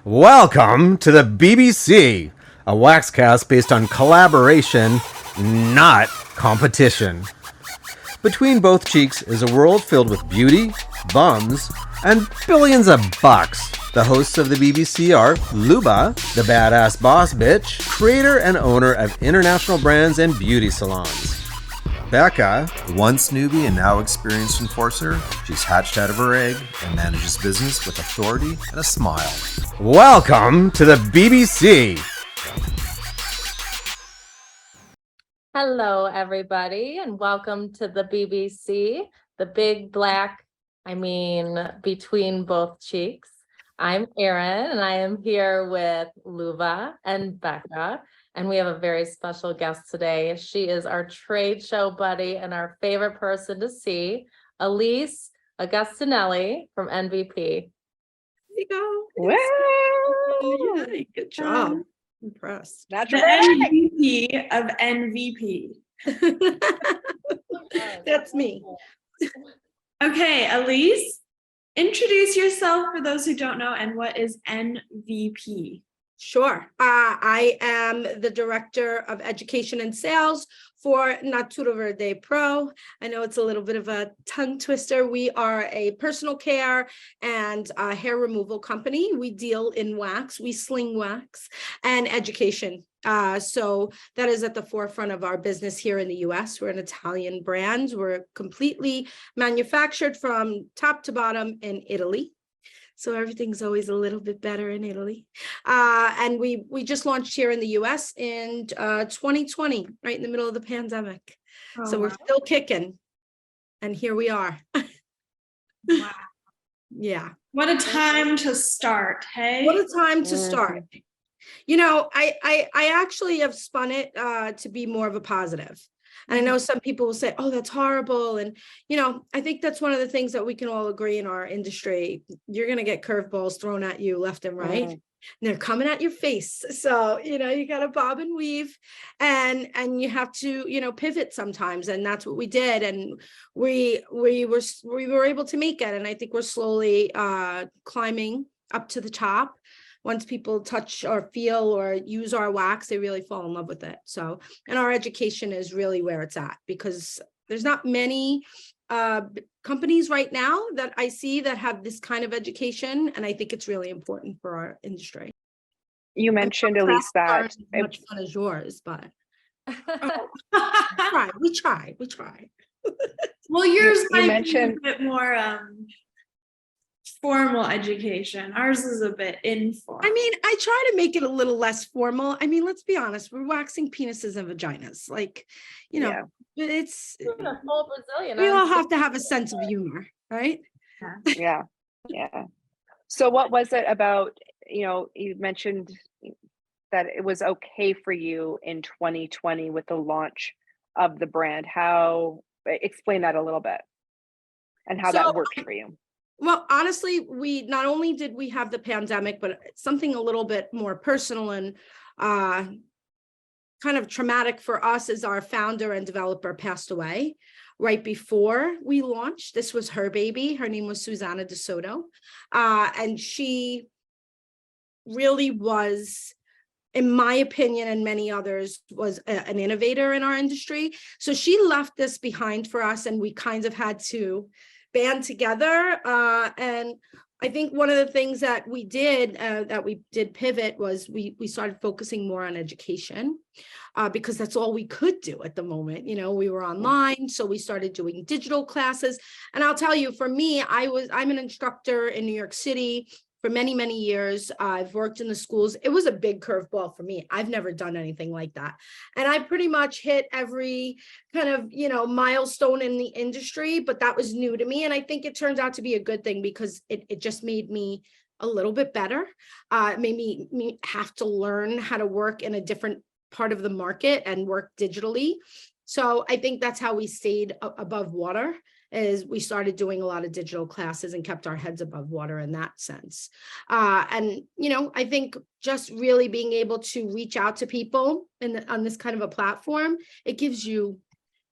Welcome to the BBC, a waxcast based on collaboration, not competition. Between both cheeks is a world filled with beauty, bums, and billions of bucks. The hosts of the BBC are Luba, the badass boss bitch, creator and owner of international brands and beauty salons. Becca, Once newbie and now experienced enforcer, she's hatched out of her egg and manages business with authority and a smile. welcome to the BBC. Hello, everybody, and welcome to the BBC, the big black, between both cheeks. I'm Erin, and I am here with Luva and Becca, and we have a very special guest today. She is our trade show buddy and our favorite person to see, Elise Augustinelli from NVP. There you go. Wow. Yay, good job. Impressed. That's The right. MVP of NVP. That's me. Okay, Elise, introduce yourself for those who don't know, and what is NVP? Sure. I am the Director of Education and Sales for Natura Verde Pro. I know it's a little bit of a tongue twister. We are a personal care and hair removal company. We deal in wax, we sling wax, and education. So that is at the forefront of our business here in the US. We're an Italian brand. We're completely manufactured from top to bottom in Italy. So everything's always a little bit better in Italy. And we just launched here in the US in 2020, right in the middle of the pandemic. So we're still kicking. And here we are. Wow. Yeah. What a time to start, hey? What a time to start. You know, I actually have spun it to be more of a positive. And I know some people will say, oh, that's horrible. And, you know, I think that's one of the things that we can all agree in our industry. You're going to get curveballs thrown at you left and right. And they're coming at your face. So, you know, you got to bob and weave and you have to, you know, pivot sometimes. And that's what we did. And we were able to make it. And I think we're slowly climbing up to the top. Once people touch or feel or use our wax, they really fall in love with it. So, and our education is really where it's at, because there's not many companies right now that I see that have this kind of education. And I think it's really important for our industry. You mentioned, Elise, that As much fun as yours, but we try. Well, yours You might mentioned- be a bit more formal education. Ours is a bit informal. I mean, I try to make it a little less formal. I mean, let's be honest, we're waxing penises and vaginas. Like, you know, it's, A full Brazilian. we all have to have a sense of humor, right? yeah. So what was it about, you mentioned that it was okay for you in 2020 with the launch of the brand. Explain that a little bit and how that worked for you. Well, honestly, we not only did we have the pandemic, but something a little bit more personal and kind of traumatic for us is our founder and developer passed away right before we launched. This was her baby. Her name was Susanna DeSoto. And she really was, in my opinion and many others, was an innovator in our industry. So she left this behind for us, and we kind of had to band together. And I think one of the things that we did pivot was we started focusing more on education because that's all we could do at the moment. You know, we were online, so we started doing digital classes. And I'll tell you, for me, I'm an instructor in New York City for many, many years. I've worked in the schools. It was a big curveball for me. I've never done anything like that. And I pretty much hit every kind of, you know, milestone in the industry, but that was new to me. And I think it turns out to be a good thing because it just made me a little bit better. It made me have to learn how to work in a different part of the market and work digitally. So I think that's how we stayed above water. Is we started doing a lot of digital classes and kept our heads above water in that sense. And, you know, I think just really being able to reach out to people on this kind of a platform, it gives you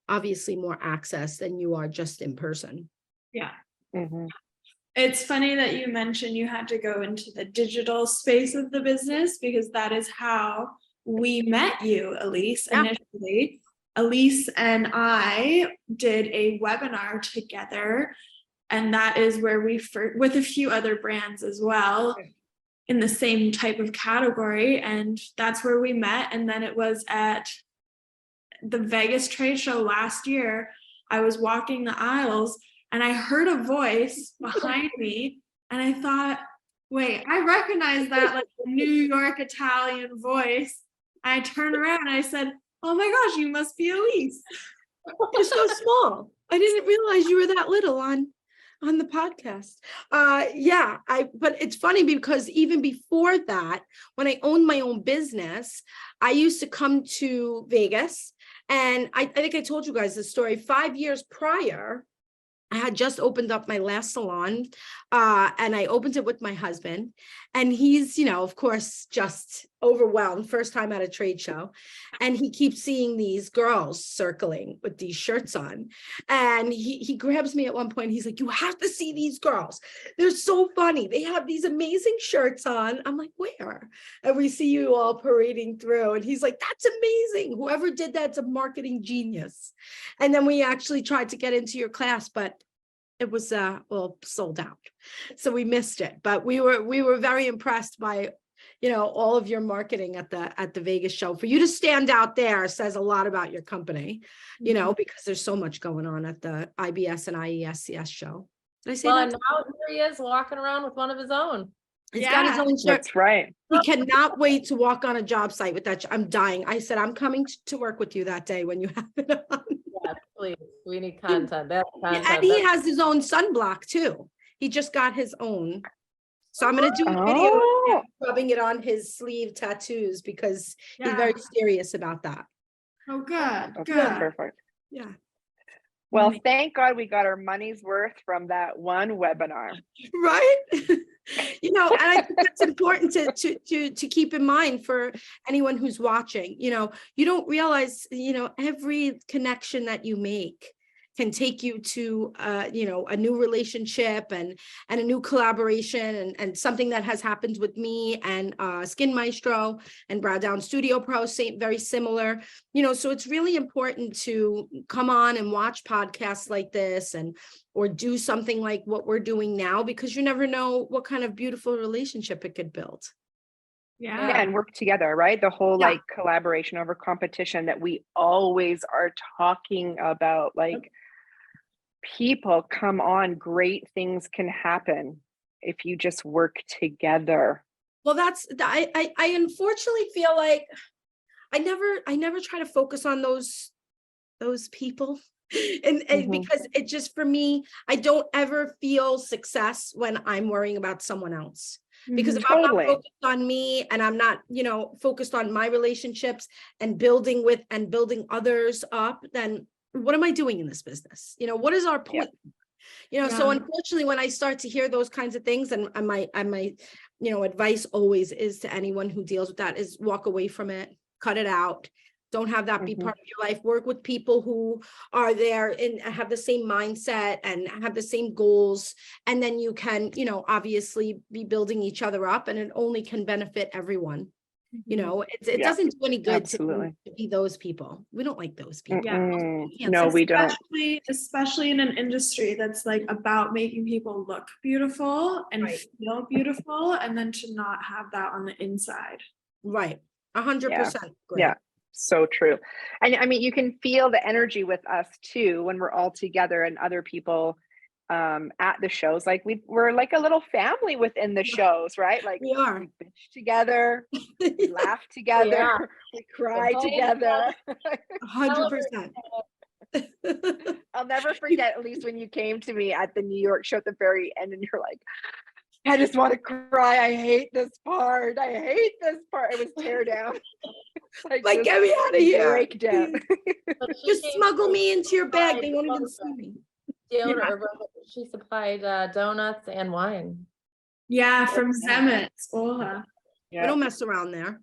obviously more access than you are just in person. Yeah. Mm-hmm. It's funny that you mentioned you had to go into the digital space of the business because that is how we met you, Elise, Yeah. initially. Elise and I did a webinar together, and that is where we first, with a few other brands as well, in the same type of category, and that's where we met. And then it was at the Vegas trade show last year. I was walking the aisles and I heard a voice behind me, and I thought, wait, I recognize that like New York Italian voice. I turned around and I said, oh my gosh, you must be Elise. You're so small. I didn't realize you were that little on the podcast. But it's funny because even before that, when I owned my own business, I used to come to Vegas, and I think I told you guys the story. 5 years prior, I had just opened up my last salon, and I opened it with my husband, and he's, of course, just overwhelmed, first time at a trade show. And he keeps seeing these girls circling with these shirts on. And he grabs me at one point. He's like, you have to see these girls. They're so funny. They have these amazing shirts on. I'm like, where? And we see you all parading through. And he's like, that's amazing. Whoever did that's a marketing genius. And then we actually tried to get into your class, but it was sold out. So we missed it. But we were very impressed by all of your marketing at the Vegas show. For you to stand out there says a lot about your company, because there's so much going on at the IBS and IESCS show. Did I say Well, that? and now here he is walking around with one of his own. He's got his own shirt. That's right. He cannot wait to walk on a job site with that. I'm dying. I said, I'm coming to work with you that day when you have it on. Yes, please. We need content. That's content. And he has his own sunblock too. He just got his own. So I'm going to do a video of him rubbing it on his sleeve tattoos because he's very serious about that. Oh, good. Okay, Good. perfect. Yeah. Well, thank God we got our money's worth from that one webinar. Right. And I think that's important to keep in mind for anyone who's watching. You don't realize, every connection that you make can take you to a new relationship and a new collaboration and something that has happened with me and Skin Maestro and Brow Down Studio Pro, very similar. So it's really important to come on and watch podcasts like this or do something like what we're doing now, because you never know what kind of beautiful relationship it could build. Yeah. Yeah, and work together, right? The whole like collaboration over competition that we always are talking about, like people come on, great things can happen if you just work together. Well, I unfortunately feel like I never try to focus on those people. And because it just, for me, I don't ever feel success when I'm worrying about someone else. Because if I'm not focused on me and I'm not, focused on my relationships and building others up, then what am I doing in this business? What is our point? So unfortunately, when I start to hear those kinds of things, and my advice always is to anyone who deals with that is walk away from it, cut it out. Don't have that be part of your life. Work with people who are there and have the same mindset and have the same goals. And then you can, obviously be building each other up, and it only can benefit everyone. It doesn't do any good to be those people. We don't like those people. No, we don't. Especially in an industry that's like about making people look beautiful and feel beautiful, and then to not have that on the inside. Right. 100%. Yeah. So true. And I mean, you can feel the energy with us too when we're all together and other people at the shows. Like we're like a little family within the shows, right? Like we are. We bitch together, we laugh together, we cry together. 100%. I'll never forget, at least when you came to me at the New York show at the very end, and you're like, I just want to cry. I hate this part. It was tear down. Like get me out of here. Breakdown. Just smuggle me into your bag. They won't even see me. She supplied donuts and wine. Yeah, from Zemetz. We don't mess around there.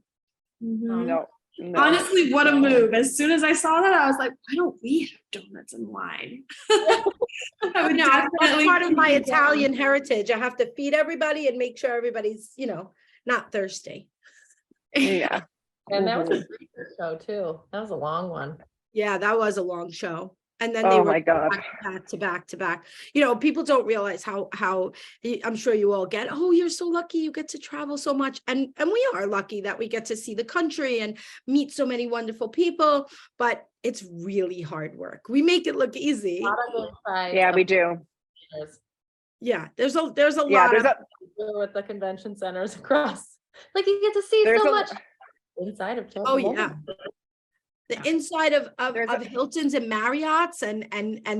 No. No. Honestly, what a move. As soon as I saw that, I was like, why don't we have donuts and wine? I would No, that's definitely part of my keep going. Italian heritage. I have to feed everybody and make sure everybody's, not thirsty. Yeah. And that was a Mhm. great show too. That was a long one. Yeah, that was a long show. And then they Oh were my God. back to back to back. People don't realize how I'm sure you all get, oh, you're so lucky you get to travel so much. And we are lucky that we get to see the country and meet so many wonderful people, but it's really hard work. We make it look easy. A lot of insights Yeah, we of do. this Yeah, there's a Yeah, lot there's of a with the convention centers across. Like you get to see there's so a much inside of oh yeah. The inside of There's a- Hiltons and Marriott's and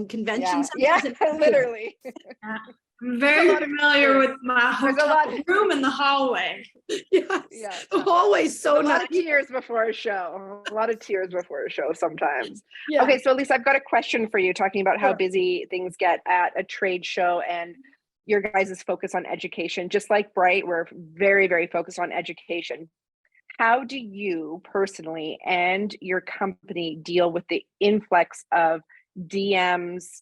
convention yeah, centers. yeah, literally. I'm very familiar with my There's a hotel lot- room in the hallway. Yes. Yeah. The hallway's so A lot nice. of tears before a show. A lot of tears before a show sometimes. Yeah. Okay, so Elise, I've got a question for you, talking about how Sure. busy things get at a trade show and your guys' focus on education. Just like Bright, we're very, very focused on education. How do you personally and your company deal with the influx of DMs,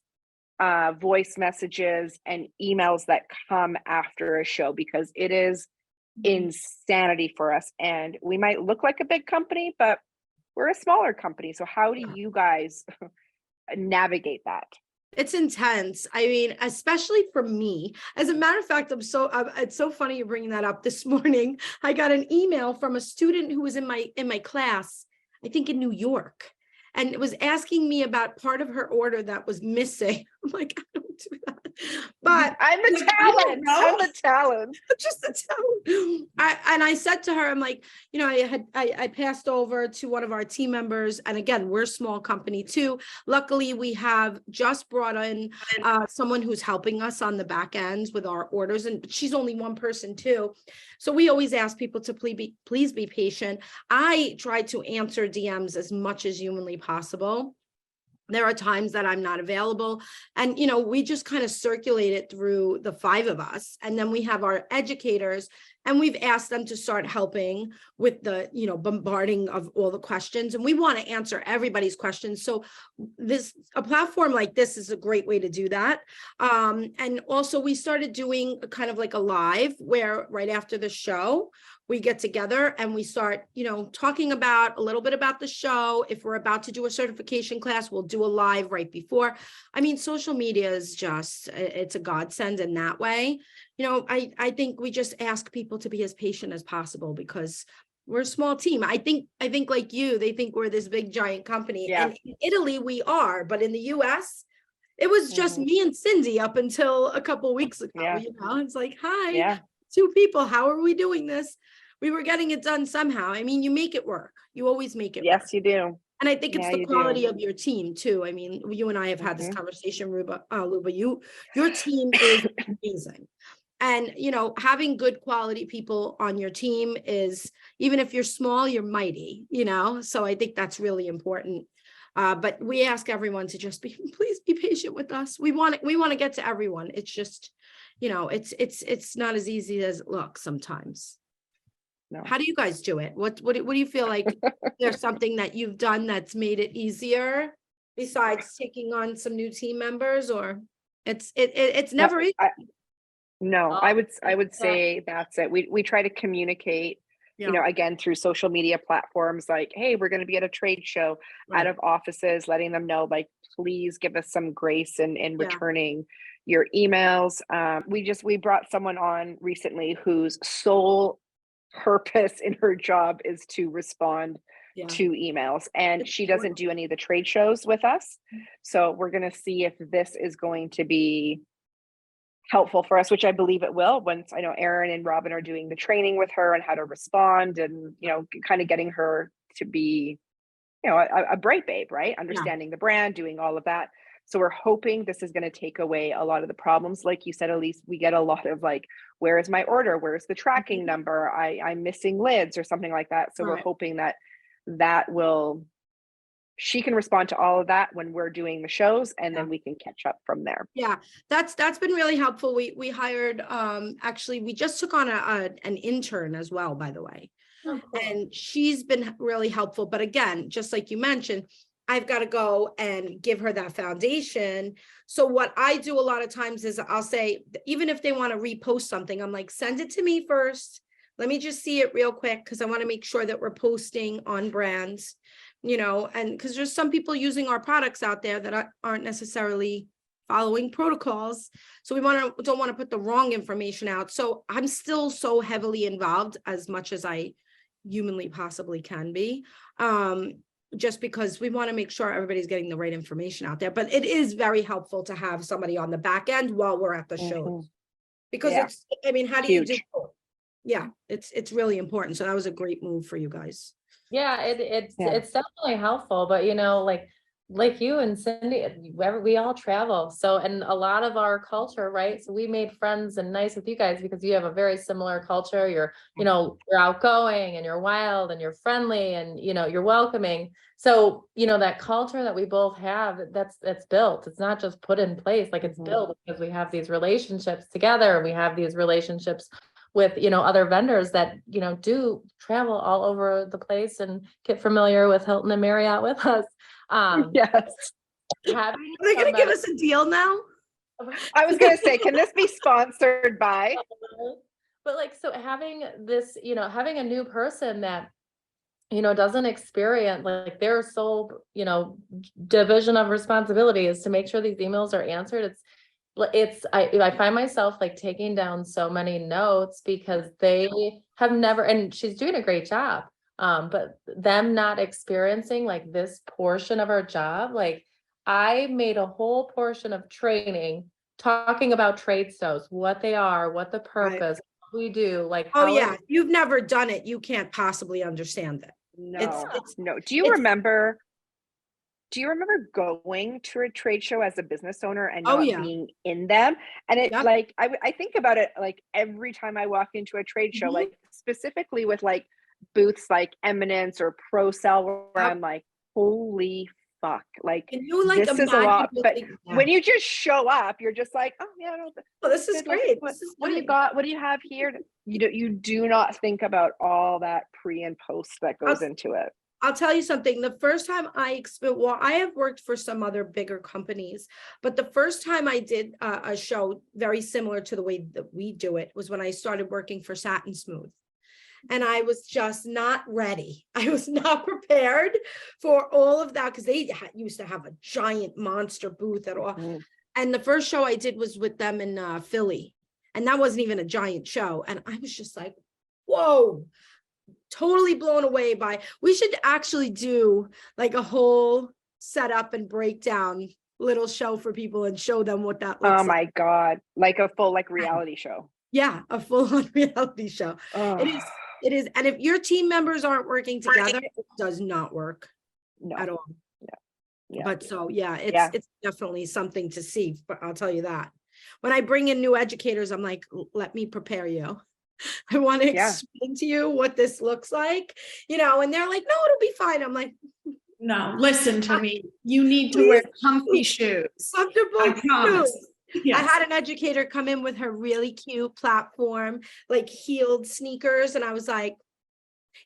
voice messages, and emails that come after a show? Because it is insanity for us. And we might look like a big company, but we're a smaller company. So how do you guys navigate that? It's intense. I mean, especially for me. As a matter of fact, it's so funny you're bringing that up. This morning, I got an email from a student who was in my class, I think in New York, and it was asking me about part of her order that was missing. I'm like, I don't do that. But I'm the Like, I don't talent. know. I'm the talent. just to tell. I said to her, I'm like, I passed over to one of our team members, and again, we're a small company too. Luckily, we have just brought in someone who's helping us on the back ends with our orders, and she's only one person too. So we always ask people to please be patient. I try to answer DMs as much as humanly possible. There are times that I'm not available, and we just kind of circulate it through the 5 of us, and then we have our educators, and we've asked them to start helping with the bombarding of all the questions, and we want to answer everybody's questions. So a platform like this is a great way to do that. And also we started doing kind of like a live where right after the show we get together and we start, talking about a little bit about the show. If we're about to do a certification class, we'll do a live right before. I mean, social media is it's a godsend in that way. I think we just ask people to be as patient as possible because we're a small team. I think like you, they think we're this big giant company. Yeah. And in Italy we are, but in the US, it was just me and Cindy up until a couple of weeks ago. Yeah. It's like, hi. Yeah. 2 people, how are we doing this? We were getting it done somehow. I mean, you make it work. You always make it work. Yes, you do. And I think it's Yeah, the you do. quality of your team too. I mean, you and I have had this conversation, Luba. Your team is amazing. And, having good quality people on your team is, even if you're small, you're mighty, so I think that's really important. But we ask everyone to just please be patient with us. We want to get to everyone. It's just, it's not as easy as it looks sometimes. No. How do you guys do it? What do you feel like there's something that you've done that's made it easier besides taking on some new team members, or it's never easy? No, Oh, I would yeah. say that's it. We try to communicate, Yeah. again, through social media platforms like, hey, we're going to be at a trade show, Right. out of offices, letting them know, like, please give us some grace in Yeah. returning your emails. We brought someone on recently whose sole purpose in her job is to respond Yeah. to emails, and It's she doesn't do any of the trade shows with us. So we're going to see if this is going to be helpful for us, which I believe it will, once I know Erin and Robin are doing the training with her and how to respond, and kind of getting her to be a Bright babe, right? Understanding the brand, doing all of that. So we're hoping this is going to take away a lot of the problems. Like you said, Elise, we get a lot of like, where is my order? Where's the tracking number? I'm missing lids or something like that. So we're Right. hoping that she can respond to all of that when we're doing the shows, and then we can catch up from there. Yeah, that's been really helpful. We hired, actually, we just took on an intern as well, by the way. Oh, cool. And she's been really helpful. But again, just like you mentioned, I've got to go and give her that foundation. So what I do a lot of times is I'll say, even if they want to repost something, I'm like, send it to me first. Let me just see it real quick because I want to make sure that we're posting on brands, and because there's some people using our products out there that aren't necessarily following protocols. So don't want to put the wrong information out. So I'm still so heavily involved as much as I humanly possibly can be. Just because we want to make sure everybody's getting the right information out there. But it is very helpful to have somebody on the back end while we're at the show. Because Yeah. how do you do? Huge. Yeah, it's really important. So that was a great move for you guys. Yeah, it's Yeah. it's definitely helpful, but like you and Cindy, we all travel. So, and a lot of our culture, right? So we made friends and nice with you guys because you have a very similar culture. You're outgoing and you're wild and you're friendly and, you're welcoming. So, that culture that we both have, that's built. It's not just put in place, like it's built because we have these relationships together. We have these relationships with, other vendors that, do travel all over the place and get familiar with Hilton and Marriott with us. Yes. Having Are they going to give us a deal now? I was gonna say, can this be sponsored by? But so having this, having a new person that, doesn't experience like their sole, division of responsibility is to make sure these emails are answered. I find myself like taking down so many notes because they have never, and she's doing a great job. But them not experiencing like this portion of our job, like I made a whole portion of training talking about trade shows, what they are, what the purpose, what we do, like. Oh yeah, if you've never done it, you can't possibly understand it. No, no. Do you it's- remember going to a trade show as a business owner and Oh, not yeah. being in them? And it Yep. like, I think about it like every time I walk into a trade show, Mhm. like specifically with like booths like Eminence or ProCell, where Yep. I'm like, holy fuck, like Can you like this is a imagine lot. what But they- when you just show up, you're just like, oh yeah, no, Oh, this is good, like, great. What, This is what do you great. got? What do you have here? You do not think about all that pre and post that goes into it. I'll tell you something. The first time I have worked for some other bigger companies, but the first time I did a show very similar to the way that we do it was when I started working for Satin Smooth. And I was just not ready. I was not prepared for all of that because they used to have a giant monster booth at all. And the first show I did was with them in Philly. And that wasn't even a giant show. And I was just like, whoa, totally blown away by, we should actually do like a whole setup and breakdown little show for people and show them what that looks Oh like. my God, like a full like reality show. Yeah, a full-on reality show. It is. And if your team members aren't working together, it does not work No. at all. Yeah. But so, yeah, Yeah. it's definitely something to see, but I'll tell you that. When I bring in new educators, I'm like, let me prepare you. I want to Yeah. explain to you what this looks like, and they're like, no, it'll be fine. I'm like, No, listen to me. You need to wear comfy shoes. comfortable. I promise. shoes. I Yes. had an educator come in with her really cute platform, like heeled sneakers. And I was like,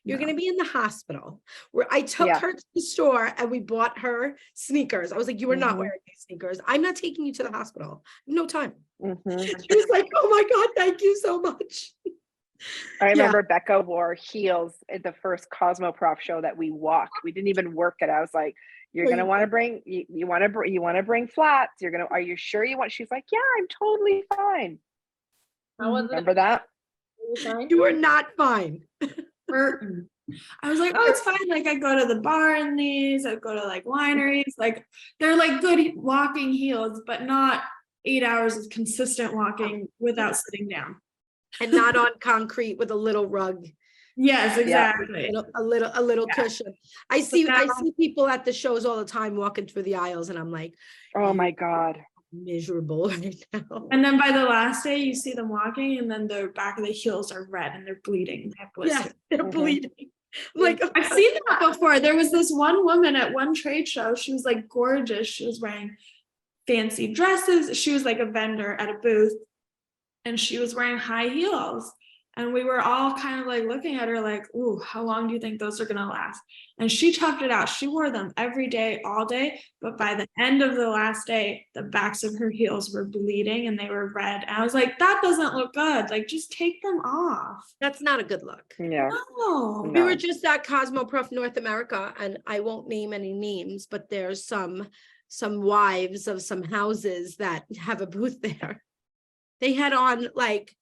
you're No. going to be in the hospital. Where I took Yeah. her to the store and we bought her sneakers. I was like, you are not wearing these sneakers. I'm not taking you to the hospital. No time. Mhm. She was like, oh my God, thank you so much. I remember Becca wore heels at the first Cosmoprof show that we walked. We didn't even work it. I was like, you're Well, gonna want to bring you want to bring flats. Are you sure you want? She's like, yeah, I'm totally fine. How was it? Remember that? You are not fine. Burton. I was like, oh, it's fine. Like I go to the bar in these, I go to like wineries, like they're like good walking heels, but not 8 hours of consistent walking without sitting down. And not on concrete with a little rug, Yes, exactly. a little Yeah. cushion. I see now- people at the shows all the time walking through the aisles and I'm like, Oh my God. miserable right now. And then by the last day, you see them walking, and then the back of the heels are red and they're bleeding. They have blisters. Yeah, they're Mhm. bleeding. I'm like, I've seen that before. There was this one woman at one trade show. She was like gorgeous. She was wearing fancy dresses. She was like a vendor at a booth, and she was wearing high heels. And we were all kind of like looking at her like, ooh, how long do you think those are gonna last? And she toughed it out. She wore them every day, all day. But by the end of the last day, the backs of her heels were bleeding and they were red. And I was like, that doesn't look good. Like, just take them off. That's not a good look. Yeah. No. We No. were just at Cosmoprof North America, and I won't name any names, but there's some wives of some houses that have a booth there. They had on like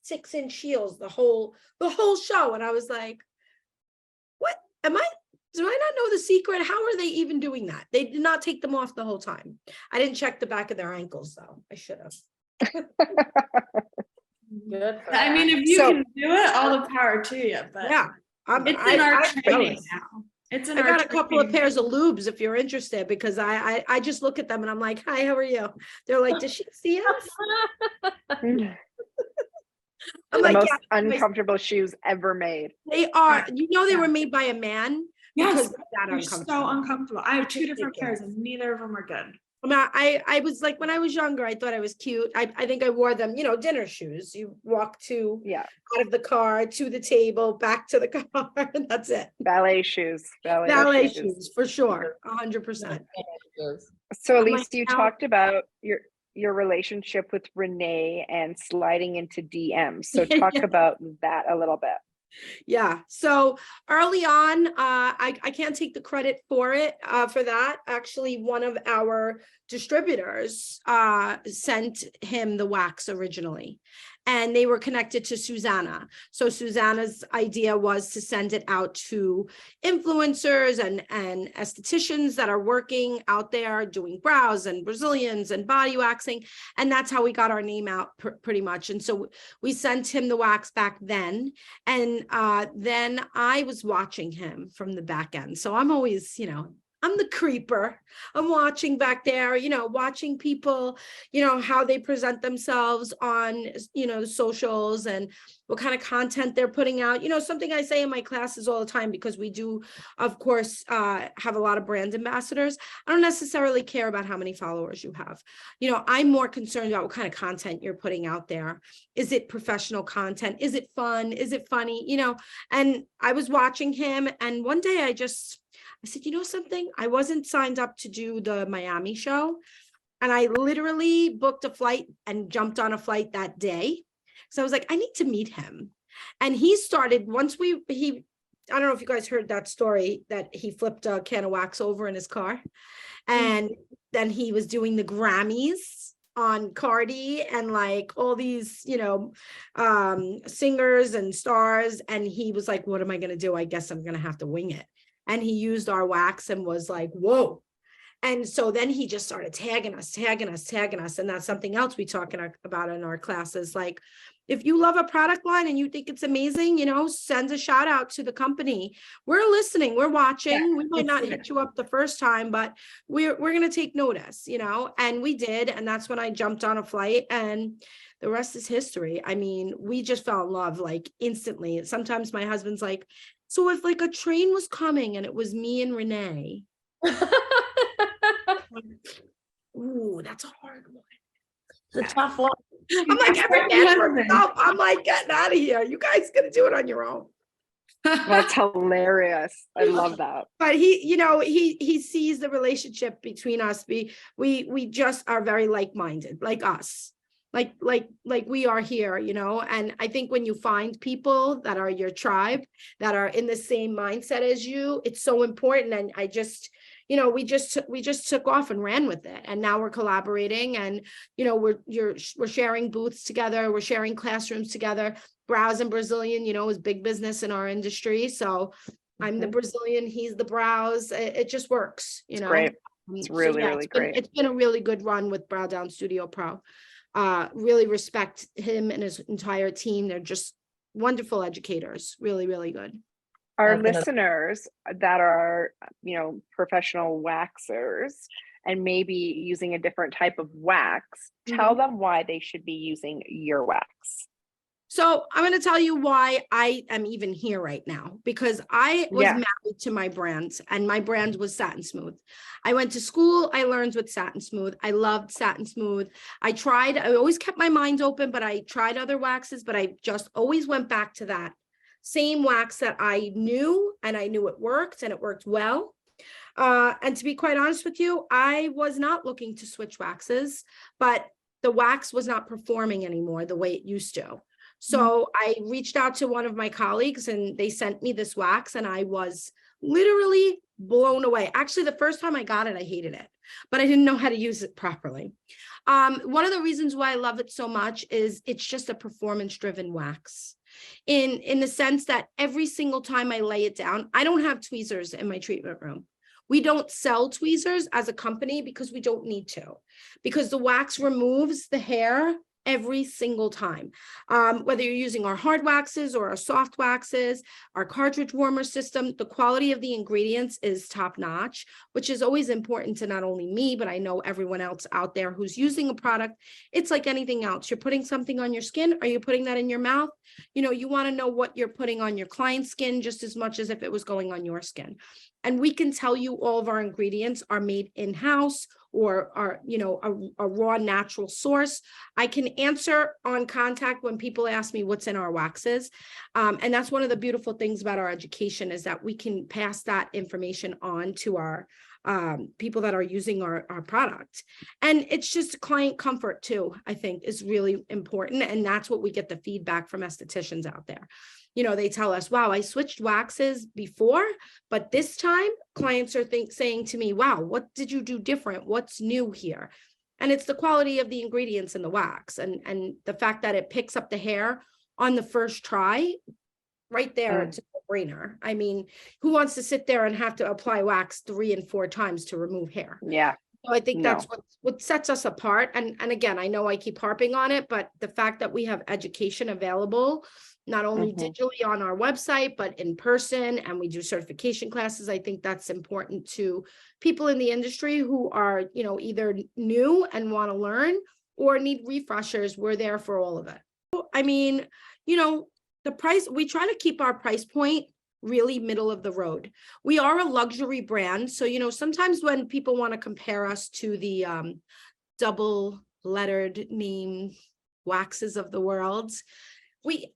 6-inch heels the whole show, and I was like, what do I not know the secret? How are they even doing that? They did not take them off the whole time. I didn't check the back of their ankles though. I should have. Good. for I mean, that. if you So- can do it, all the power to you. But Yeah. it's in our training jealous. now. It's in I our got a couple of training. pairs of lubes if you're interested, because I just look at them and I'm like, hi, how are you? They're like, does she see us? I'm The like, most yeah, uncomfortable shoes ever made. they are. They Yeah. were made by a man. Yes, because they're that they're so uncomfortable. uncomfortable. I have two different Ridiculous. pairs and neither of them are good. I was like, when I was younger, I thought I was cute. I think I wore them, dinner shoes. You walk Yeah. out of the car to the table, back to the car, and that's it. Ballet shoes. Ballet shoes, for sure, 100%. So I'm like, Elise, you now- talked about your relationship with Renee and sliding into DMs. So talk Yeah. about that a little bit. Yeah. So early on, I can't take the credit for it, for that. Actually, one of our distributors sent him the wax originally, and they were connected to Susanna. So Susanna's idea was to send it out to influencers and estheticians that are working out there doing brows and Brazilians and body waxing. And that's how we got our name out pretty much. And so we sent him the wax back then. And then I was watching him from the back end. So I'm always, I'm the creeper. I'm watching back there, watching people, how they present themselves on, the socials and what kind of content they're putting out. Something I say in my classes all the time, because we do, of course, have a lot of brand ambassadors. I don't necessarily care about how many followers you have. I'm more concerned about what kind of content you're putting out there. Is it professional content? Is it fun? Is it funny? And I was watching him, and one day I said, something? I wasn't signed up to do the Miami show. And I literally booked a flight and jumped on a flight that day. So I was like, I need to meet him. And he started, I don't know if you guys heard that story, that he flipped a can of wax over in his car. And then he was doing the Grammys on Cardi and like all these, singers and stars. And he was like, what am I going to do? I guess I'm going to have to wing it. And he used our wax and was like, whoa. And so then he just started tagging us. And that's something else we talk about in our classes. Like, if you love a product line and you think it's amazing, send a shout out to the company. We're listening, we're watching. Yeah, we might not hit you up the first time, but we're going to take notice, and we did. And that's when I jumped on a flight, and the rest is history. I mean, we just fell in love like instantly. Sometimes my husband's like, so if like a train was coming and it was me and Renee, ooh, that's a hard one. It's a tough one. I'm like, every man for himself. I'm like, getting out of here. You guys gonna do it on your own. That's hilarious. I love that. But he sees the relationship between us. We just are very like-minded, like us. Like we are here, and I think when you find people that are your tribe, that are in the same mindset as you, it's so important. And I just, we just took off and ran with it. And now we're collaborating, and, we're sharing booths together. We're sharing classrooms together. Brows and Brazilian, is big business in our industry. So I'm the Brazilian, he's the brows. It just works, It's great. It's really, really great. It's been a really good run with Brow Down Studio Pro. Really respect him and his entire team. They're just wonderful educators. Really, really good. Our Definitely. listeners that are, professional waxers and maybe using a different type of wax, tell them why they should be using your wax. So I'm going to tell you why I am even here right now, because I was Yeah. married to my brand, and my brand was Satin Smooth. I went to school. I learned with Satin Smooth. I loved Satin Smooth. I always kept my mind open, but I tried other waxes, but I just always went back to that same wax that I knew, and I knew it worked, and it worked well. And to be quite honest with you, I was not looking to switch waxes, but the wax was not performing anymore the way it used to. So I reached out to one of my colleagues, and they sent me this wax, and I was literally blown away. Actually, the first time I got it, I hated it, but I didn't know how to use it properly. One of the reasons why I love it so much is it's just a performance-driven wax. In the sense that every single time I lay it down, I don't have tweezers in my treatment room. We don't sell tweezers as a company because we don't need to, because the wax removes the hair every single time. Whether you're using our hard waxes or our soft waxes, our cartridge warmer system, the quality of the ingredients is top notch, which is always important to not only me, but I know everyone else out there who's using a product. It's like anything else. You're putting something on your skin. Are you putting that in your mouth? You know, you want to know what you're putting on your client's skin just as much as if it was going on your skin. And we can tell you all of our ingredients are made in-house or are, you know, a raw natural source. I can answer on contact when people ask me what's in our waxes. And that's one of the beautiful things about our education, is that we can pass that information on to our people that are using our product. And it's just client comfort too, I think, is really important. And that's what we get the feedback from estheticians out there. You know, they tell us, wow, I switched waxes before, but this time clients are saying to me, wow, what did you do different? What's new here? And it's the quality of the ingredients in the wax, and the fact that it picks up the hair on the first try. Right there, it's a no-brainer. I mean, who wants to sit there and have to apply wax 3 and 4 times to remove hair? Yeah. So I think that's what sets us apart. And again, I know I keep harping on it, but the fact that we have education available, not only digitally on our website, but in person, and we do certification classes, I think that's important to people in the industry who are, you know, either new and want to learn or need refreshers. We're there for all of it. I mean, you know, the price, we try to keep our price point really middle of the road. We are a luxury brand. So, you know, sometimes when people want to compare us to the double lettered name waxes of the world, we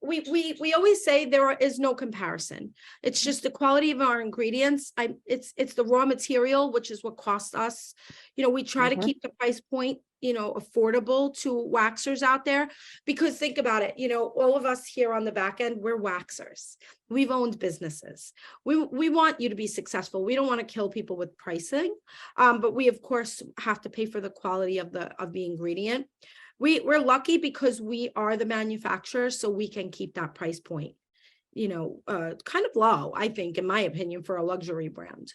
always say there is no comparison. It's just the quality of our ingredients. It's the raw material, which is what costs us. You know, we try to keep the price point, you know, affordable to waxers out there, because think about it, you know, all of us here on the back end, we're waxers. We've owned businesses. We want you to be successful. We don't want to kill people with pricing, but we of course have to pay for the quality of the ingredient. We're lucky because we are the manufacturer, so we can keep that price point, you know, kind of low, I think, in my opinion, for a luxury brand.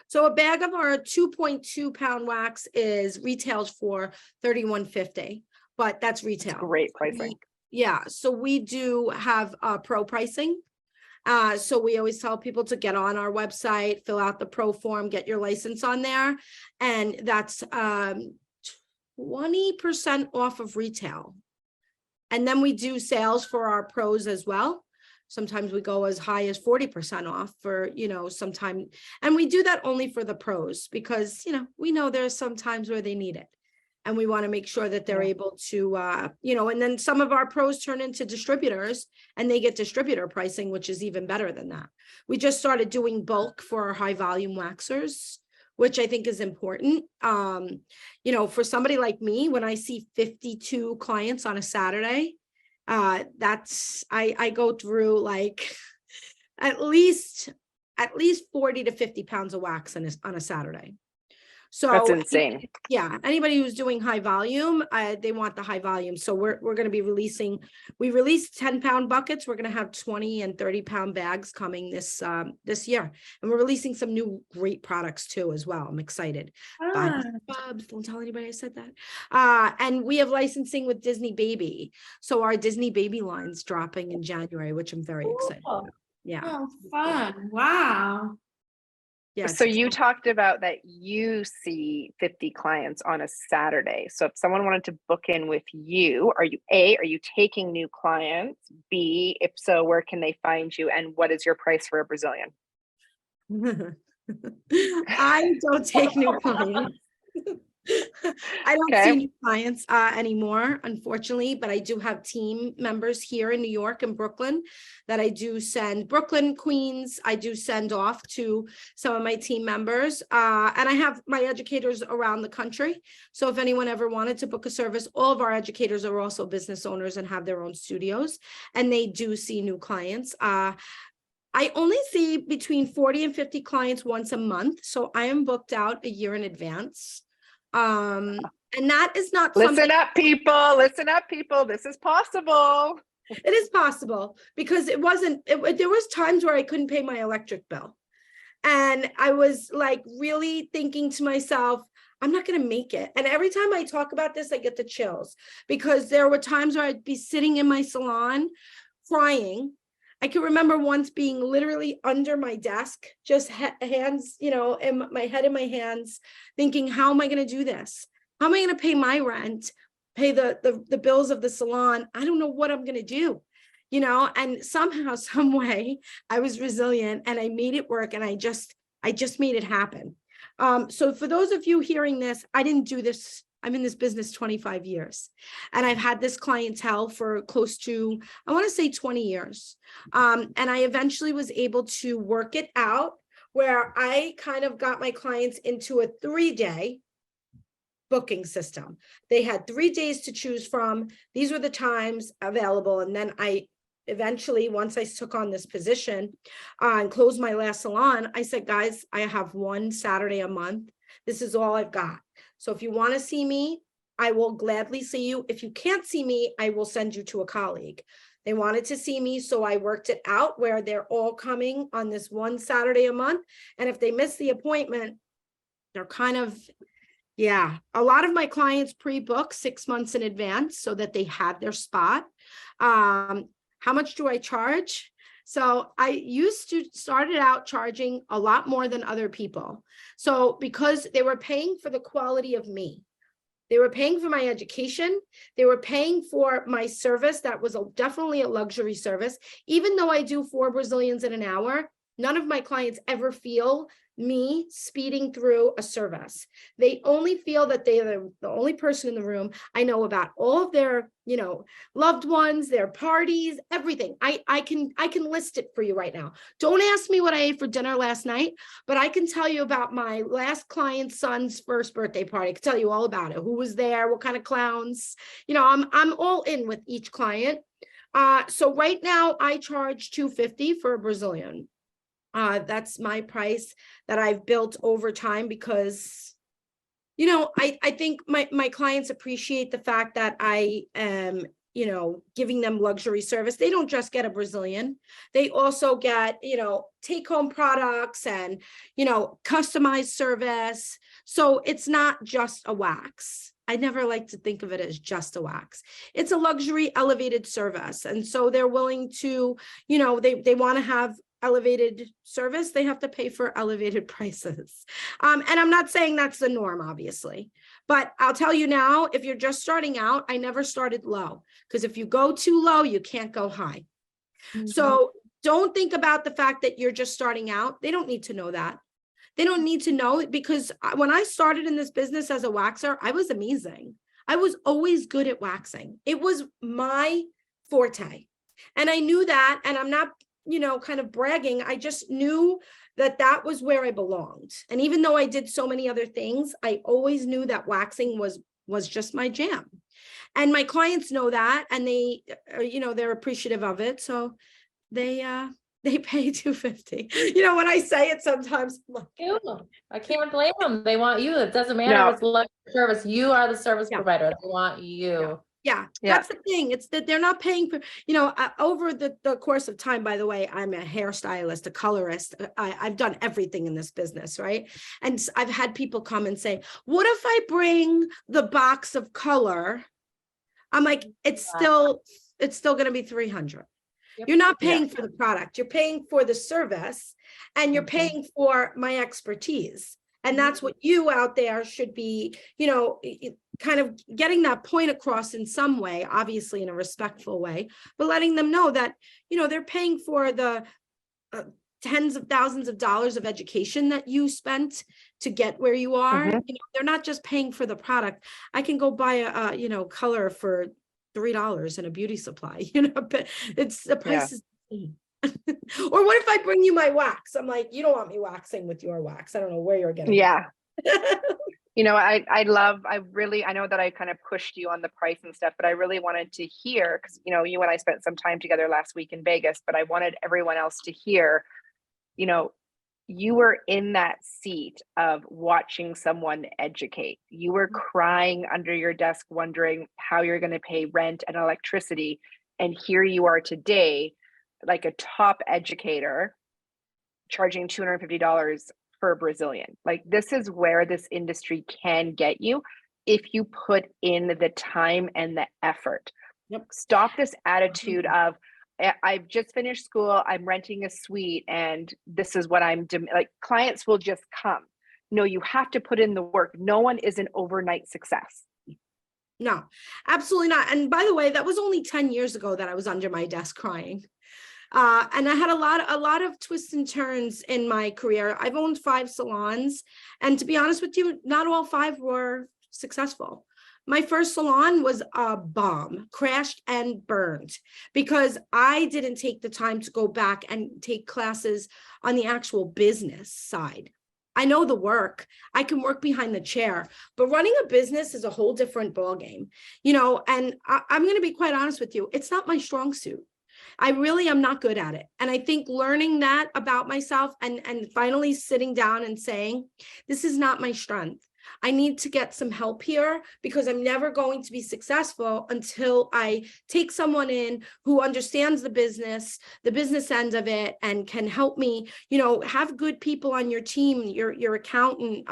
So a bag of our 2.2 pound wax is retailed for $31.50, but that's retail. That's great pricing. Yeah, so we do have pro pricing. So we always tell people to get on our website, fill out the pro form, get your license on there, and that's 20% off of retail. And then we do sales for our pros as well. Sometimes we go as high as 40% off for, you know, sometime. And we do that only for the pros because, you know, we know there's some times where they need it. And we want to make sure that they're able to, you know, and then some of our pros turn into distributors and they get distributor pricing, which is even better than that. We just started doing bulk for our high volume waxers, which I think is important. You know, for somebody like me, when I see 52 clients on a Saturday, that's, I go through like at least 40 to 50 pounds of wax on a Saturday. So that's insane. Yeah, anybody who's doing high volume, they want the high volume. So we're going to be releasing, we released 10-pound buckets. We're going to have 20 and 30-pound bags coming this year. And we're releasing some new great products too as well. I'm excited. Bubs, don't tell anybody I said that. And we have licensing with Disney Baby. So our Disney Baby line's dropping in January, which I'm very excited about. Yeah. Oh, fun. Wow. Yes. So you talked about that you see 50 clients on a Saturday. So if someone wanted to book in with you, are you taking new clients? B, if so, where can they find you? And what is your price for a Brazilian? I don't take new clients. I don't Okay. see new clients anymore, unfortunately, but I do have team members here in New York and Brooklyn that I do send. Brooklyn, Queens, I do send off to some of my team members. And I have my educators around the country. So if anyone ever wanted to book a service, all of our educators are also business owners and have their own studios, and they do see new clients. I only see between 40 and 50 clients once a month. So I am booked out a year in advance. And that is not something. Listen up, people. This is possible. It is possible because there was times where I couldn't pay my electric bill. And I was like really thinking to myself, I'm not going to make it. And every time I talk about this, I get the chills because there were times where I'd be sitting in my salon crying. I can remember once being literally under my desk, just hands, and my head in my hands, thinking, how am I going to do this? How am I going to pay my rent, pay the bills of the salon? I don't know what I'm going to do, and somehow, some way I was resilient and I made it work and I just made it happen. So for those of you hearing this, I didn't do this. I'm in this business 25 years and I've had this clientele for close to, I want to say 20 years. And I eventually was able to work it out where I kind of got my clients into a 3-day booking system. They had 3 days to choose from. These were the times available. And then I eventually, once I took on this position and closed my last salon, I said, guys, I have one Saturday a month. This is all I've got. So if you want to see me, I will gladly see you. If you can't see me, I will send you to a colleague. They wanted to see me, so I worked it out where they're all coming on this one Saturday a month. And if they miss the appointment, they're kind of, a lot of my clients pre-book 6 months in advance so that they have their spot. How much do I charge? So I started out charging a lot more than other people. So because they were paying for the quality of me, they were paying for my education, they were paying for my service. That was definitely a luxury service. Even though I do 4 Brazilians in an hour, none of my clients ever feel me speeding through a service. They only feel that they are the only person in the room. I know about all of their, loved ones, their parties, everything. I can list it for you right now. Don't ask me what I ate for dinner last night, but I can tell you about my last client's son's first birthday party. I can tell you all about it. Who was there? What kind of clowns? I'm all in with each client. So right now I charge $250 for a Brazilian. That's my price that I've built over time because, I think my clients appreciate the fact that I am, giving them luxury service. They don't just get a Brazilian. They also get, take home products and, customized service. So it's not just a wax. I never like to think of it as just a wax. It's a luxury elevated service. And so they're willing to, they want to have elevated service, they have to pay for elevated prices. And I'm not saying that's the norm, obviously, but I'll tell you now, if you're just starting out, I never started low because if you go too low, you can't go high. Mm-hmm. So don't think about the fact that you're just starting out. They don't need to know that. They don't need to know it because when I started in this business as a waxer, I was amazing. I was always good at waxing. It was my forte. And I knew that, and I'm not kind of bragging. I just knew that was where I belonged. And even though I did so many other things, I always knew that waxing was just my jam. And my clients know that, and they, they're appreciative of it. So they pay $250. When I say it sometimes, I can't blame them. They want you. It doesn't matter if it's luxury service. You are the service provider. They want you. Yeah, that's the thing. It's that they're not paying for, over the course of time, by the way, I'm a hairstylist, a colorist. I've done everything in this business, right? And I've had people come and say, what if I bring the box of color? I'm like, it's still going to be $300. Yep. You're not Yeah. paying for the product, you're paying for the service, and you're Mhm. paying for my expertise. And Mhm. that's what you out there should be, kind of getting that point across in some way, obviously in a respectful way, but letting them know that, they're paying for the tens of thousands of dollars of education that you spent to get where you are. Mhm. They're not just paying for the product. I can go buy a color for $3 in a beauty supply, but it's the price is the same. Or what if I bring you my wax? I'm like, you don't want me waxing with your wax. I don't know where you're getting it. Yeah. I know that I kind of pushed you on the price and stuff, but I really wanted to hear, because, you and I spent some time together last week in Vegas, but I wanted everyone else to hear, you were in that seat of watching someone educate. You were crying under your desk, wondering how you're going to pay rent and electricity. And here you are today, like a top educator, charging $250 for a Brazilian. Like, this is where this industry can get you if you put in the time and the effort. Yep. Stop this attitude of, I've just finished school, I'm renting a suite, and this is what like, clients will just come. No, you have to put in the work. No one is an overnight success. No, absolutely not. And by the way, that was only 10 years ago that I was under my desk crying. And I had a lot of twists and turns in my career. I've owned 5 salons, and to be honest with you, not all 5 were successful. My first salon was a bomb, crashed and burned, because I didn't take the time to go back and take classes on the actual business side. I know the work. I can work behind the chair, but running a business is a whole different ballgame, and I'm going to be quite honest with you. It's not my strong suit. I really am not good at it. And I think learning that about myself and finally sitting down and saying, this is not my strength. I need to get some help here, because I'm never going to be successful until I take someone in who understands the business end of it, and can help me, have good people on your team, your accountant,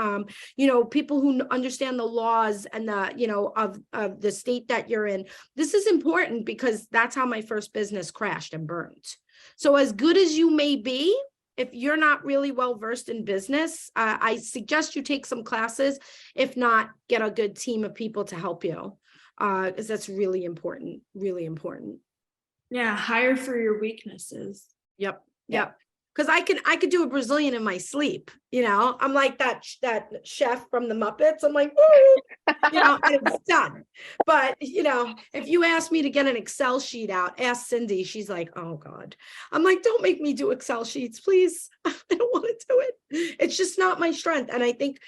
people who understand the laws and the, of the state that you're in. This is important, because that's how my first business crashed and burned. So as good as you may be, if you're not really well versed in business, I suggest you take some classes. If not, get a good team of people to help you, because that's really important, really important. Yeah, hire for your weaknesses. Yep. Because I could do a Brazilian in my sleep. I'm like that chef from the Muppets. I'm like, woo, and it's done. But if you ask me to get an Excel sheet out, ask Cindy. She's like, oh God. I'm like, don't make me do Excel sheets, please. I don't want to do it. It's just not my strength. And I think,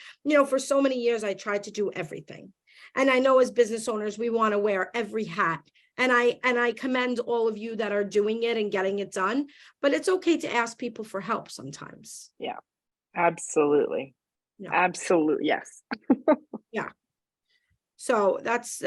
for so many years I tried to do everything. And I know as business owners, we want to wear every hat. And I commend all of you that are doing it and getting it done, but it's okay to ask people for help sometimes. Yeah, absolutely. Yeah. Absolutely. Yes. Yeah. So that's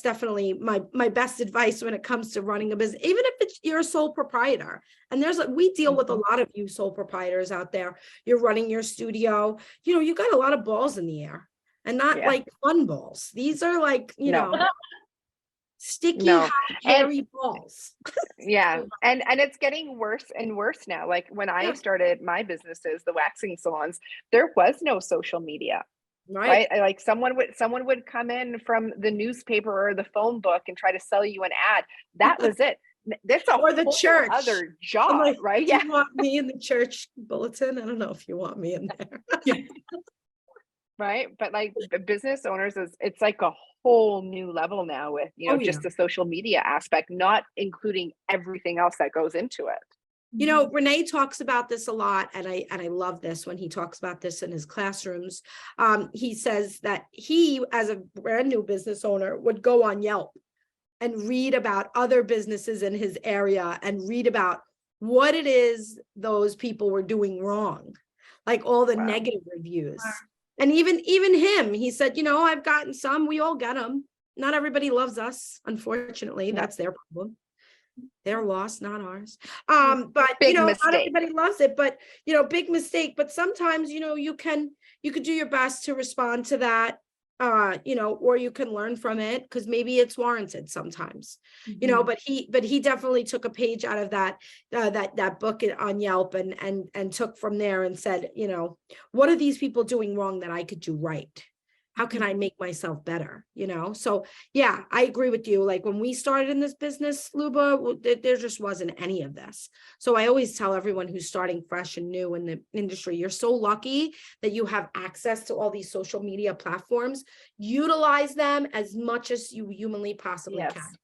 definitely my best advice when it comes to running a business, even if you're a sole proprietor. And we deal with a lot of you sole proprietors out there. You're running your studio, you got a lot of balls in the air, and not like fun balls. These are like, sticky, hairy balls. Yeah. And it's getting worse and worse now. Like, when I started my businesses, the waxing salons, there was no social media. Right. Like, someone would come in from the newspaper or the phone book and try to sell you an ad. That was it. That's or the church other job, like, right? Yeah. You want me in the church bulletin? I don't know if you want me in there. Right. But like, the business owners, it's like a whole new level now with, just the social media aspect, not including everything else that goes into it. Renee talks about this a lot, and I love this when he talks about this in his classrooms. He says that he, as a brand new business owner, would go on Yelp and read about other businesses in his area and read about what it is those people were doing wrong, like all the negative reviews. Wow. And even him, he said, I've gotten some, we all get them. Not everybody loves us. Unfortunately, that's their problem. Their loss, not ours. But not everybody loves it, but big mistake. But sometimes, you could do your best to respond to that. or you can learn from it because maybe it's warranted sometimes, but he definitely took a page out of that book on Yelp and took from there and said, what are these people doing wrong that I could do right? How can I make myself better? So yeah, I agree with you. Like when we started in this business, Luba, there just wasn't any of this. So I always tell everyone who's starting fresh and new in the industry, you're so lucky that you have access to all these social media platforms. Utilize them as much as you humanly possibly Yes. can.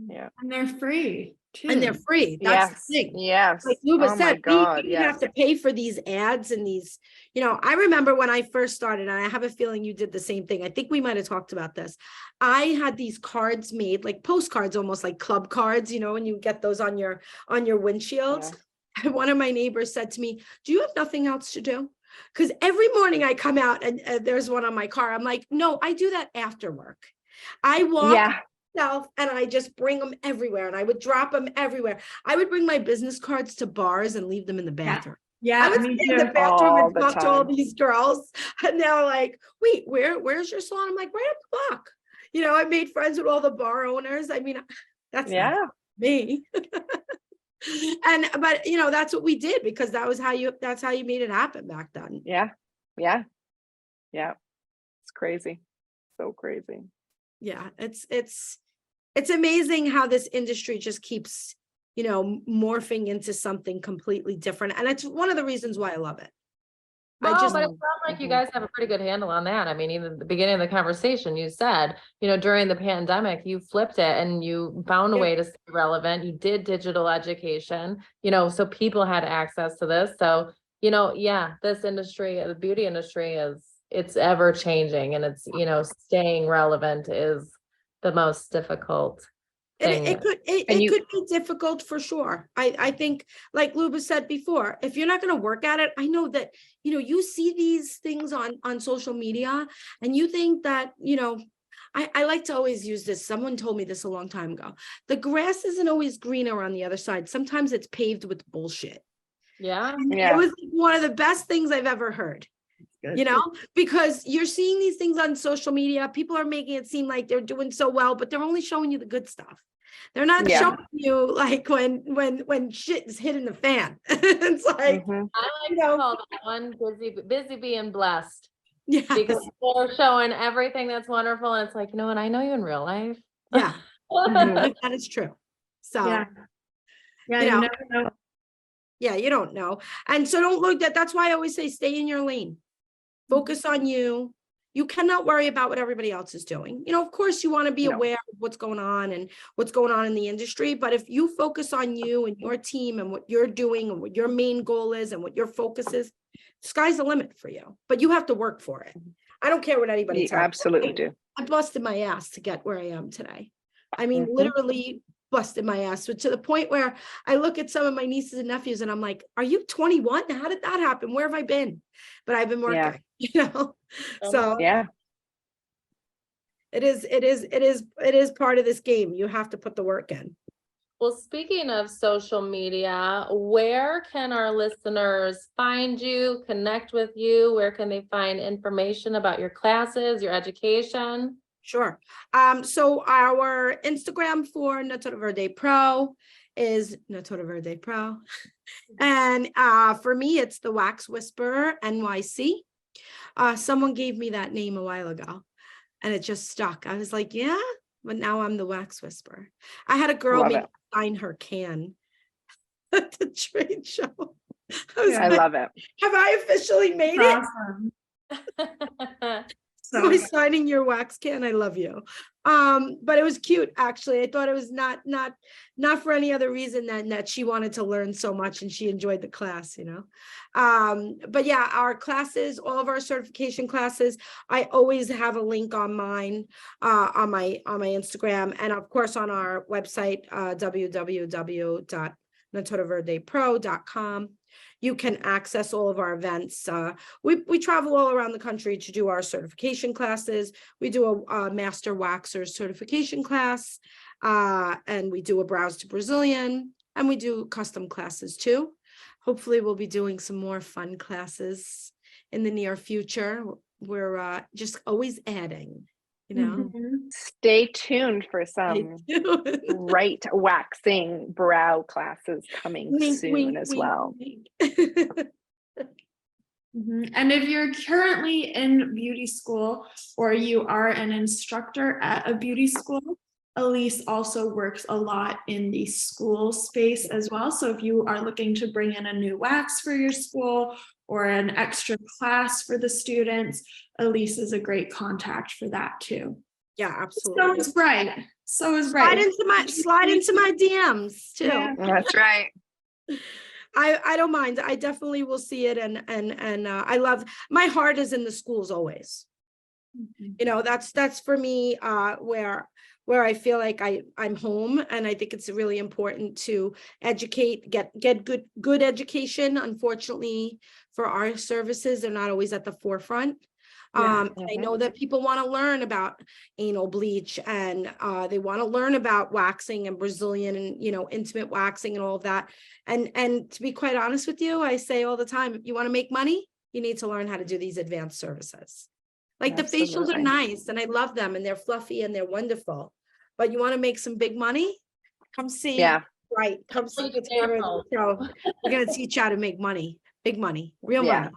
Yeah. And they're free too. And they're free. That's Yes. the thing. Yes. Like Luba Oh my said, God. we Yes. have to pay for these ads and these, I remember when I first started, and I have a feeling you did the same thing. I think we might have talked about this. I had these cards made, like postcards, almost like club cards, when you get those on your windshields. Yeah. And one of my neighbors said to me, do you have nothing else to do? Because every morning I come out and there's one on my car. I'm like, no, I do that after work. I walk Yeah. and I just bring them everywhere, and I would drop them everywhere. I would bring my business cards to bars and leave them in the bathroom. I Yeah, would me sit in the too. bathroom All and the talk to all time. these girls, and they're like, wait, where's your salon? I'm like, right up the block. I made friends with all the bar owners. I mean, that's not Yeah. me. But that's what we did, because that's how you made it happen back then. Yeah. Yeah. Yeah. It's crazy. So crazy. Yeah, it's amazing how this industry just keeps, morphing into something completely different. And it's one of the reasons why I love it. But it sounds like you Mhm. guys have a pretty good handle on that. I mean, even at the beginning of the conversation, you said, during the pandemic, you flipped it and you found a Yeah. way to stay relevant. You did digital education, so people had access to this. So, this industry, the beauty industry it's ever changing, and it's, staying relevant is the most difficult And thing. it could be difficult for sure. I think, like Luba said before, if you're not going to work at it, I know that, you see these things on social media and you think that, I like to always use this. Someone told me this a long time ago. The grass isn't always greener on the other side. Sometimes it's paved with bullshit. Yeah. And Yeah. it was one of the best things I've ever heard. Because you're seeing these things on social media, people are making it seem like they're doing so well, but they're only showing you the good stuff. They're not Yeah. showing you like when shit is hitting the fan. It's like, Mhm. I like to call that one busy being blessed, yeah, because they're showing everything that's wonderful. And it's like, and I know you in real life. yeah, Mhm. that is true. So, Yeah. Yeah, you you know, never know. yeah, you don't know. And so don't look that's why I always say, stay in your lane, focus on you. You cannot worry about what everybody else is doing. Of course you want to be No. aware of what's going on in the industry, but if you focus on you and your team and what you're doing and what your main goal is and what your focus is, sky's the limit for you, but you have to work for it. I don't care what anybody You tells me. absolutely do. I busted my ass to get where I am today. I mean, Mhm. literally busted my ass to the point where I look at some of my nieces and nephews and I'm like, are you 21? How did that happen? Where have I been? But I've been working, Yeah. So Yeah. it is part of this game. You have to put the work in. Well, speaking of social media, where can our listeners find you, connect with you? Where can they find information about your classes, your education? Sure. So our Instagram for Natura Verde Pro is Natura Verde Pro. And for me, it's the Wax Whisperer NYC. Someone gave me that name a while ago and it just stuck. I was like, yeah, but now I'm the Wax Whisperer. I had a girl Love make it. sign her can at the trade show. I was I like, love it. have I officially made it? Awesome. Am So I signing your wax can? I love you. But it was cute, actually. I thought it was not for any other reason than that she wanted to learn so much and she enjoyed the class, But yeah, our classes, all of our certification classes, I always have a link on mine, on my Instagram, and of course on our website, www.naturaverdePro.com. You can access all of our events. We travel all around the country to do our certification classes. We do a Master Waxer certification class, and we do a Brows to Brazilian, and we do custom classes too. Hopefully we'll be doing some more fun classes in the near future. we're just always adding, you know. Mhm. Stay tuned for some right waxing brow classes coming Wink, soon wink, as wink, well. wink. Mhm. And if you're currently in beauty school or you are an instructor at a beauty school, Elise also works a lot in the school space as well. So if you are looking to bring in a new wax for your school or an extra class for the students, Elise is a great contact for that too. Yeah, So absolutely. is Bright. So is Slide Bright. into my DMs too. Yeah. That's right. I don't mind. I definitely will see it, and I love, my heart is in the schools always. Mhm. You know, that's for me where I feel like I'm home, and I think it's really important to educate, get good education. Unfortunately, for our services, they're not always at the forefront. Yeah. I know that people want to learn about anal bleach, and they want to learn about waxing and Brazilian and, you know, intimate waxing and all of that. And to be quite honest with you, I say all the time, if you want to make money, you need to learn how to do these advanced services. Like the facials are Absolutely. nice and I love them and they're fluffy and they're wonderful. But you want to make some big money? Come see. Yeah. Right. Come see what's on April. the show. We're going to teach you how to make money, big money, real Yeah. money.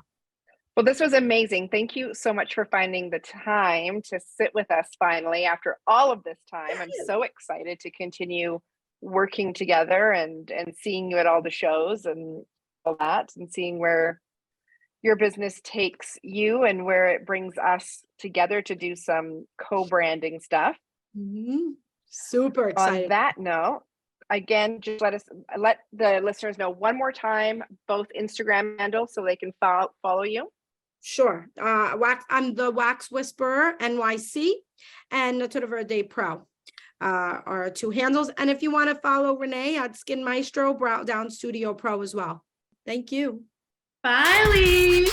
Well, this was amazing. Thank you so much for finding the time to sit with us finally after all of this time. I'm so excited to continue working together and seeing you at all the shows and all that, and seeing where your business takes you and where it brings us together to do some co-branding stuff. Mhm. Super On excited. that note, again, just let the listeners know one more time, both Instagram handles so they can follow you. Sure. I'm the Wax Whisperer NYC and Natura Verde Pro are our two handles. And if you want to follow Renee at Skin Maestro Brow Down Studio Pro as well. Thank you. Bye, Lee.